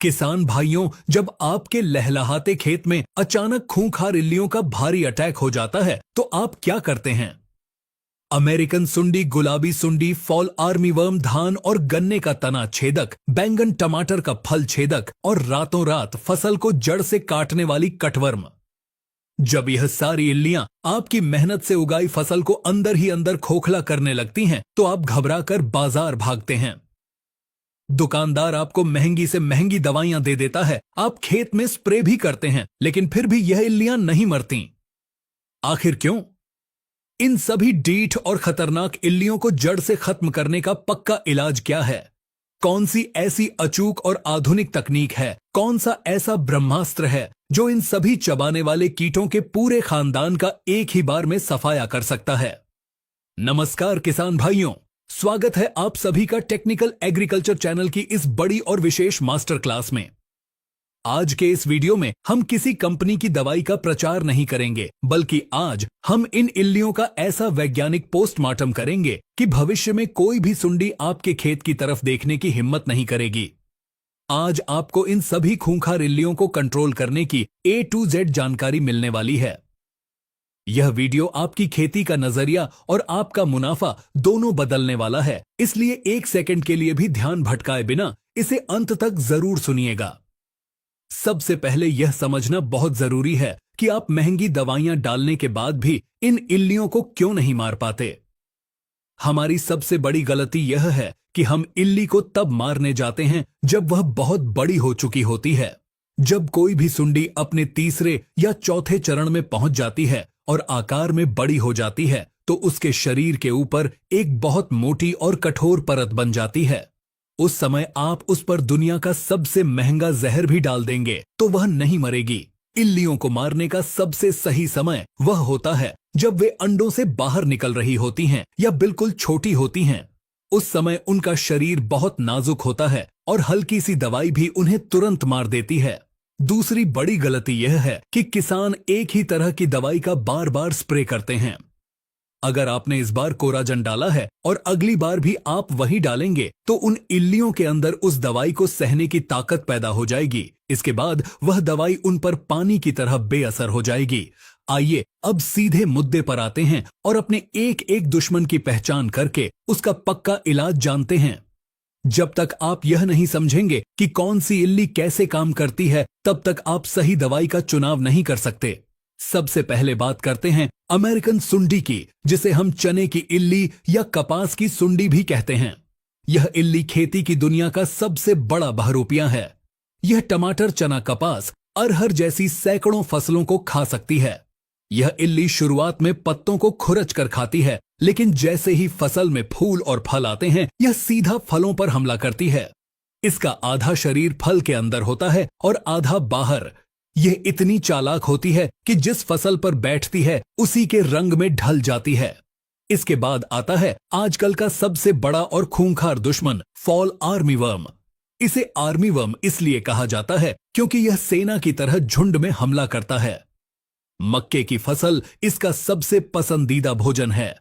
किसान भाइयों, जब आपके लहलहाते खेत में अचानक खूंखार इल्लियों का भारी अटैक हो जाता है तो आप क्या करते हैं? अमेरिकन सुंडी, गुलाबी सुंडी, फॉल आर्मीवर्म, धान और गन्ने का तना छेदक, बैंगन टमाटर का फल छेदक और रातों रात फसल को जड़ से काटने वाली कटवर्म। जब यह सारी इल्लियां आपकी मेहनत से उगाई फसल को अंदर ही अंदर खोखला करने लगती हैं तो आप घबराकर बाजार भागते हैं। दुकानदार आपको महंगी से महंगी दवाइयां दे देता है, आप खेत में स्प्रे भी करते हैं, लेकिन फिर भी यह इल्लियां नहीं मरती। आखिर क्यों? इन सभी डीठ और खतरनाक इल्लियों को जड़ से खत्म करने का पक्का इलाज क्या है? कौन सी ऐसी अचूक और आधुनिक तकनीक है? कौन सा ऐसा ब्रह्मास्त्र है जो इन सभी चबाने वाले कीटों के पूरे खानदान का एक ही बार में सफाया कर सकता है? नमस्कार किसान भाइयों, स्वागत है आप सभी का टेक्निकल एग्रीकल्चर चैनल की इस बड़ी और विशेष मास्टर क्लास में। आज के इस वीडियो में हम किसी कंपनी की दवाई का प्रचार नहीं करेंगे, बल्कि आज हम इन इल्लियों का ऐसा वैज्ञानिक पोस्टमार्टम करेंगे कि भविष्य में कोई भी सुंडी आपके खेत की तरफ देखने की हिम्मत नहीं करेगी। आज आपको इन सभी खूंखार इल्लियों को कंट्रोल करने की A to Z जानकारी मिलने वाली है। यह वीडियो आपकी खेती का नजरिया और आपका मुनाफा दोनों बदलने वाला है, इसलिए एक सेकंड के लिए भी ध्यान भटकाए बिना इसे अंत तक जरूर सुनिएगा। सबसे पहले यह समझना बहुत जरूरी है कि आप महंगी दवाइयां डालने के बाद भी इन इल्लियों को क्यों नहीं मार पाते। हमारी सबसे बड़ी गलती यह है कि हम इल्ली को तब मारने जाते हैं जब वह बहुत बड़ी हो चुकी होती है। जब कोई भी सुंडी अपने तीसरे या चौथे चरण में पहुंच जाती है और आकार में बड़ी हो जाती है तो उसके शरीर के ऊपर एक बहुत मोटी और कठोर परत बन जाती है। उस समय आप उस पर दुनिया का सबसे महंगा जहर भी डाल देंगे तो वह नहीं मरेगी। इल्लियों को मारने का सबसे सही समय वह होता है जब वे अंडों से बाहर निकल रही होती हैं या बिल्कुल छोटी होती हैं। उस समय उनका शरीर बहुत नाजुक होता है और हल्की सी दवाई भी उन्हें तुरंत मार देती है। दूसरी बड़ी गलती यह है कि किसान एक ही तरह की दवाई का बार बार स्प्रे करते हैं। अगर आपने इस बार कोराजन डाला है और अगली बार भी आप वही डालेंगे तो उन इल्लियों के अंदर उस दवाई को सहने की ताकत पैदा हो जाएगी। इसके बाद वह दवाई उन पर पानी की तरह बेअसर हो जाएगी। आइए अब सीधे मुद्दे पर आते हैं और अपने एक एक दुश्मन की पहचान करके उसका पक्का इलाज जानते हैं। जब तक आप यह नहीं समझेंगे कि कौन सी इल्ली कैसे काम करती है, तब तक आप सही दवाई का चुनाव नहीं कर सकते। सबसे पहले बात करते हैं अमेरिकन सुंडी की, जिसे हम चने की इल्ली या कपास की सुंडी भी कहते हैं। यह इल्ली खेती की दुनिया का सबसे बड़ा बहरूपिया है। यह टमाटर, चना, कपास, अरहर जैसी सैकड़ों फसलों को खा सकती है। यह इल्ली शुरुआत में पत्तों को खुरच कर खाती है, लेकिन जैसे ही फसल में फूल और फल आते हैं यह सीधा फलों पर हमला करती है। इसका आधा शरीर फल के अंदर होता है और आधा बाहर। यह इतनी चालाक होती है कि जिस फसल पर बैठती है उसी के रंग में ढल जाती है। इसके बाद आता है आजकल का सबसे बड़ा और खूंखार दुश्मन, फॉल आर्मीवर्म। इसे आर्मीवर्म इसलिए कहा जाता है क्योंकि यह सेना की तरह झुंड में हमला करता है। मक्के की फसल इसका सबसे पसंदीदा भोजन है।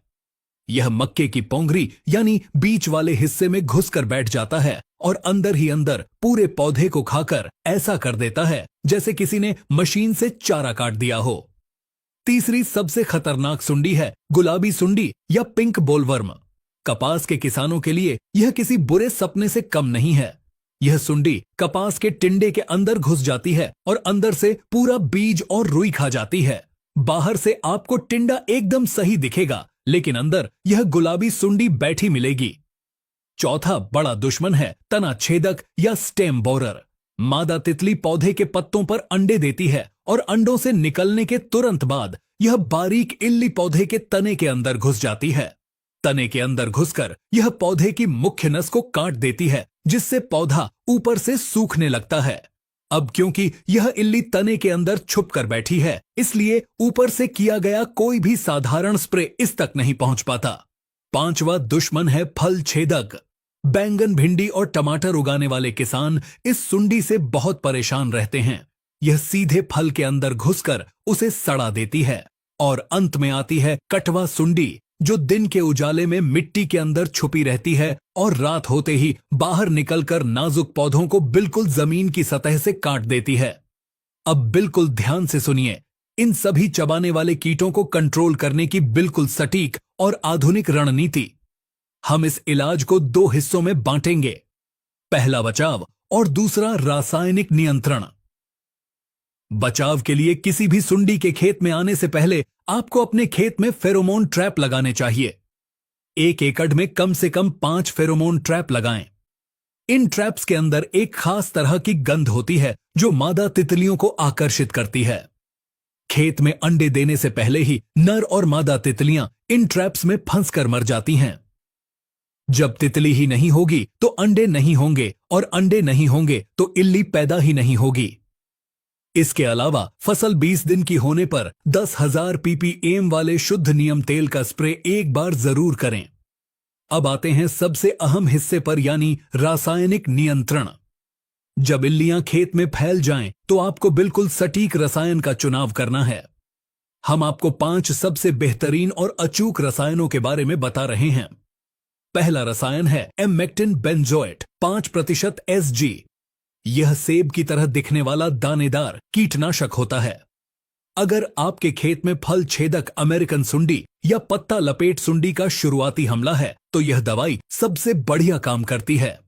यह मक्के की पोंगरी यानी बीच वाले हिस्से में घुसकर बैठ जाता है और अंदर ही अंदर पूरे पौधे को खाकर ऐसा कर देता है जैसे किसी ने मशीन से चारा काट दिया हो। तीसरी सबसे खतरनाक सुंडी है गुलाबी सुंडी या पिंक बोलवर्म। कपास के किसानों के लिए यह किसी बुरे सपने से कम नहीं है। यह सुंडी कपास के टिंडे के अंदर घुस जाती है और अंदर से पूरा बीज और रुई खा जाती है। बाहर से आपको टिंडा एकदम सही दिखेगा, लेकिन अंदर यह गुलाबी सुंडी बैठी मिलेगी। चौथा बड़ा दुश्मन है तना छेदक या स्टेम बोरर। मादा तितली पौधे के पत्तों पर अंडे देती है और अंडों से निकलने के तुरंत बाद यह बारीक इल्ली पौधे के तने के अंदर घुस जाती है। तने के अंदर घुसकर यह पौधे की मुख्य नस को काट देती है, जिससे पौधा ऊपर से सूखने लगता है। अब क्योंकि यह इल्ली तने के अंदर छुप कर बैठी है, इसलिए ऊपर से किया गया कोई भी साधारण स्प्रे इस तक नहीं पहुंच पाता। पांचवा दुश्मन है फल छेदक। बैंगन, भिंडी और टमाटर उगाने वाले किसान इस सुंडी से बहुत परेशान रहते हैं। यह सीधे फल के अंदर घुसकर उसे सड़ा देती है। और अंत में आती है कटवा सुंडी, जो दिन के उजाले में मिट्टी के अंदर छुपी रहती है और रात होते ही बाहर निकलकर नाजुक पौधों को बिल्कुल जमीन की सतह से काट देती है। अब बिल्कुल ध्यान से सुनिए, इन सभी चबाने वाले कीटों को कंट्रोल करने की बिल्कुल सटीक और आधुनिक रणनीति। हम इस इलाज को 2 हिस्सों में बांटेंगे, पहला बचाव और दूसरा रासायनिक नियंत्रण। बचाव के लिए किसी भी सुंडी के खेत में आने से पहले आपको अपने खेत में फेरोमोन ट्रैप लगाने चाहिए। 1 एकड़ में कम से कम 5 फेरोमोन ट्रैप लगाएं। इन ट्रैप्स के अंदर एक खास तरह की गंध होती है जो मादा तितलियों को आकर्षित करती है। खेत में अंडे देने से पहले ही नर और मादा तितलियां इन ट्रैप्स में फंसकर मर जाती हैं। जब तितली ही नहीं होगी तो अंडे नहीं होंगे और अंडे नहीं होंगे तो इल्ली पैदा ही नहीं होगी। इसके अलावा फसल 20 दिन की होने पर 10,000 ppm वाले शुद्ध नीम तेल का स्प्रे एक बार जरूर करें। अब आते हैं सबसे अहम हिस्से पर, यानी रासायनिक नियंत्रण। जब इल्लियां खेत में फैल जाएं, तो आपको बिल्कुल सटीक रसायन का चुनाव करना है। हम आपको 5 सबसे बेहतरीन और अचूक रसायनों के बारे में बता रहे हैं। पहला रसायन है एमेक्टिन बेंजोएट 5% Sg। यह सेब की तरह दिखने वाला दानेदार कीटनाशक होता है। अगर आपके खेत में फल छेदक अमेरिकन सुंडी या पत्ता लपेट सुंडी का शुरुआती हमला है, तो यह दवाई सबसे बढ़िया काम करती है।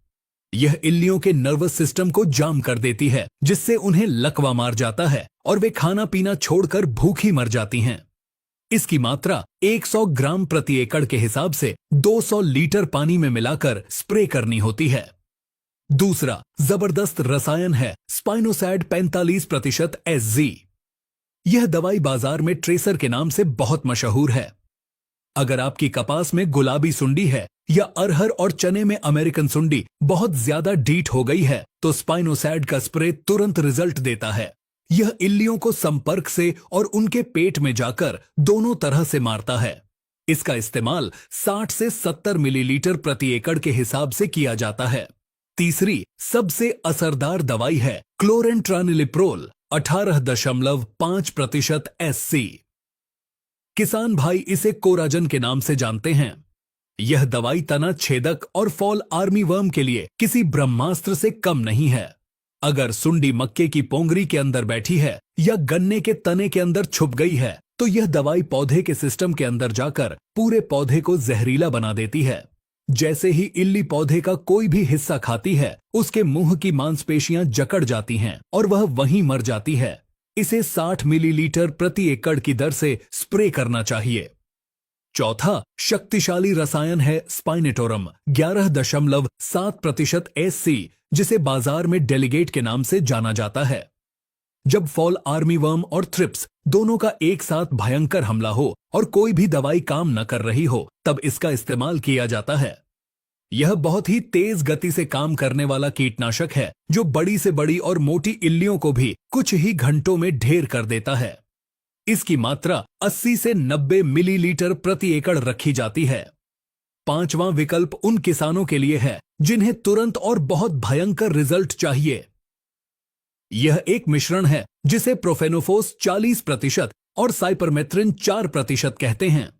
यह इल्लियों के नर्वस सिस्टम को जाम कर देती है, जिससे उन्हें लकवा मार जाता है और वे खाना पीना छोड़कर भूखी मर जाती हैं। इसकी मात्रा 100 ग्राम प्रति एकड़ के हिसाब से 200 लीटर पानी में मिलाकर स्प्रे करनी होती है। दूसरा जबरदस्त रसायन है स्पाइनोसैड 45% Sg। यह दवाई बाजार में ट्रेसर के नाम से बहुत मशहूर है। अगर आपकी कपास में गुलाबी सुंडी है या अरहर और चने में अमेरिकन सुंडी बहुत ज्यादा डीट हो गई है, तो स्पाइनोसैड का स्प्रे तुरंत रिजल्ट देता है। यह इल्लियों को संपर्क से और उनके पेट में जाकर दोनों तरह से मारता है। इसका इस्तेमाल 60 से 70 मिलीलीटर प्रति एकड़ के हिसाब से किया जाता है। तीसरी सबसे असरदार दवाई है क्लोरेंट्रानिलिप्रोल 18.5% Sc। किसान भाई इसे कोराजन के नाम से जानते हैं। यह दवाई तना छेदक और फॉल आर्मी वर्म के लिए किसी ब्रह्मास्त्र से कम नहीं है। अगर सुंडी मक्के की पोंगरी के अंदर बैठी है या गन्ने के तने के अंदर छुप गई है, तो यह दवाई पौधे के सिस्टम के अंदर जाकर पूरे पौधे को जहरीला बना देती है। जैसे ही इल्ली पौधे का कोई भी हिस्सा खाती है, उसके मुंह की मांसपेशियां जकड़ जाती हैं और वह वहीं मर जाती है। इसे 60 मिलीलीटर प्रति एकड़ की दर से स्प्रे करना चाहिए। चौथा शक्तिशाली रसायन है स्पाइनेटोरम 11.7% Sc, जिसे बाजार में डेलीगेट के नाम से जाना जाता है। जब फॉल आर्मी वर्म और थ्रिप्स दोनों का एक साथ भयंकर हमला हो और कोई भी दवाई काम न कर रही हो, तब इसका इस्तेमाल किया जाता है। यह बहुत ही तेज गति से काम करने वाला कीटनाशक है, जो बड़ी से बड़ी और मोटी इल्लियों को भी कुछ ही घंटों में ढेर कर देता है। इसकी मात्रा 80 से 90 मिलीलीटर प्रति एकड़ रखी जाती है। पांचवां विकल्प उन किसानों के लिए है जिन्हें तुरंत और बहुत भयंकर रिजल्ट चाहिए। यह एक मिश्रण है जिसे प्रोफेनोफोस 40% और साइपरमेथ्रिन 4% कहते हैं।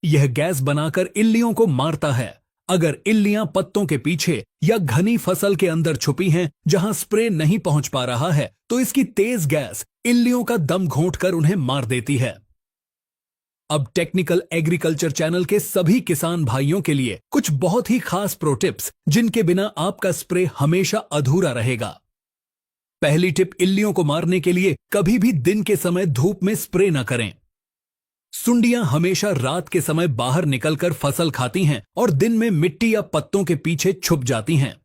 यह गैस बनाकर इल्लियों को मारता है। अगर इल्लियां पत्तों के पीछे या घनी फसल के अंदर छुपी हैं जहां स्प्रे नहीं पहुंच पा रहा है, तो इसकी तेज गैस इल्लियों का दम घोंटकर उन्हें मार देती है। अब टेक्निकल एग्रीकल्चर चैनल के सभी किसान भाइयों के लिए कुछ बहुत ही खास प्रो टिप्स, जिनके बिना आपका स्प्रे हमेशा अधूरा रहेगा। पहली टिप, इल्लियों को मारने के लिए कभी भी दिन के समय धूप में स्प्रे न करें। सुंडियां हमेशा रात के समय बाहर निकलकर फसल खाती हैं और दिन में मिट्टी या पत्तों के पीछे छुप जाती हैं।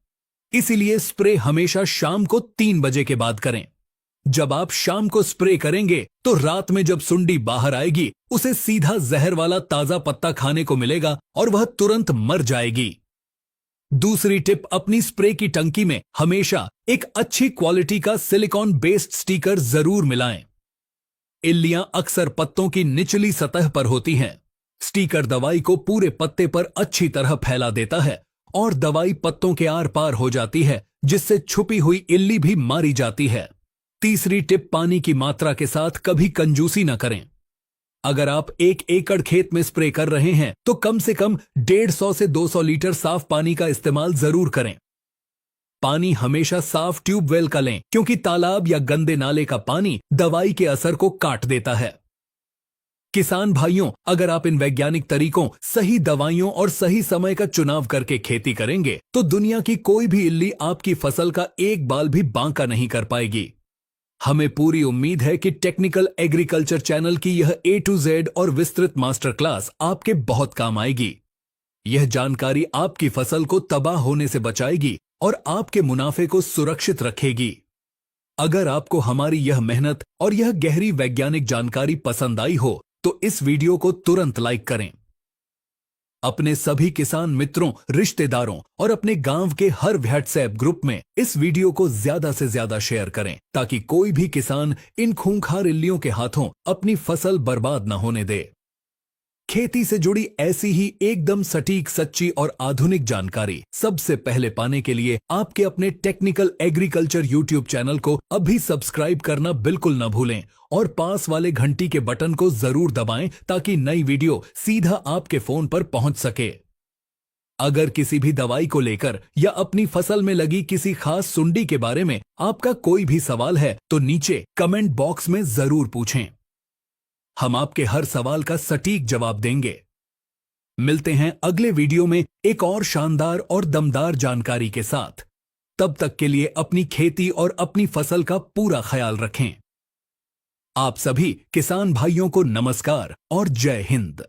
इसीलिए स्प्रे हमेशा शाम को 3 बजे के बाद करें। जब आप शाम को स्प्रे करेंगे तो रात में जब सुंडी बाहर आएगी, उसे सीधा जहर वाला ताजा पत्ता खाने को मिलेगा और वह तुरंत मर जाएगी। दूसरी टिप, अपनी स्प्रे की टंकी में हमेशा एक अच्छी क्वालिटी का सिलिकॉन बेस्ड स्टिकर जरूर मिलाएं। इल्लियां अक्सर पत्तों की निचली सतह पर होती हैं। स्टिकर दवाई को पूरे पत्ते पर अच्छी तरह फैला देता है और दवाई पत्तों के आर पार हो जाती है, जिससे छुपी हुई इल्ली भी मारी जाती है। तीसरी टिप, पानी की मात्रा के साथ कभी कंजूसी न करें। अगर आप 1 एकड़ खेत में स्प्रे कर रहे हैं तो कम से कम 150 से 200 लीटर साफ पानी का इस्तेमाल जरूर करें। पानी हमेशा साफ ट्यूबवेल का लें, क्योंकि तालाब या गंदे नाले का पानी दवाई के असर को काट देता है। किसान भाइयों, अगर आप इन वैज्ञानिक तरीकों, सही दवाइयों और सही समय का चुनाव करके खेती करेंगे तो दुनिया की कोई भी इल्ली आपकी फसल का एक बाल भी बांका नहीं कर पाएगी। हमें पूरी उम्मीद है कि टेक्निकल एग्रीकल्चर चैनल की यह A to Z और विस्तृत मास्टर क्लास आपके बहुत काम आएगी। यह जानकारी आपकी फसल को तबाह होने से बचाएगी और आपके मुनाफे को सुरक्षित रखेगी। अगर आपको हमारी यह मेहनत और यह गहरी वैज्ञानिक जानकारी पसंद आई हो तो इस वीडियो को तुरंत लाइक करें। अपने सभी किसान मित्रों, रिश्तेदारों और अपने गांव के हर व्हाट्सएप ग्रुप में इस वीडियो को ज्यादा से ज्यादा शेयर करें, ताकि कोई भी किसान इन खूंखार इल्लियों के हाथों अपनी फसल बर्बाद न होने दे। खेती से जुड़ी ऐसी ही एकदम सटीक, सच्ची और आधुनिक जानकारी सबसे पहले पाने के लिए आपके अपने टेक्निकल एग्रीकल्चर यूट्यूब चैनल को अभी सब्सक्राइब करना बिल्कुल न भूलें और पास वाले घंटी के बटन को जरूर दबाएं, ताकि नई वीडियो सीधा आपके फोन पर पहुंच सके। अगर किसी भी दवाई को लेकर या अपनी फसल में लगी किसी खास सुंडी के बारे में आपका कोई भी सवाल है तो नीचे कमेंट बॉक्स में जरूर पूछें। हम आपके हर सवाल का सटीक जवाब देंगे। मिलते हैं अगले वीडियो में एक और शानदार और दमदार जानकारी के साथ। तब तक के लिए अपनी खेती और अपनी फसल का पूरा ख्याल रखें। आप सभी किसान भाइयों को नमस्कार और जय हिंद।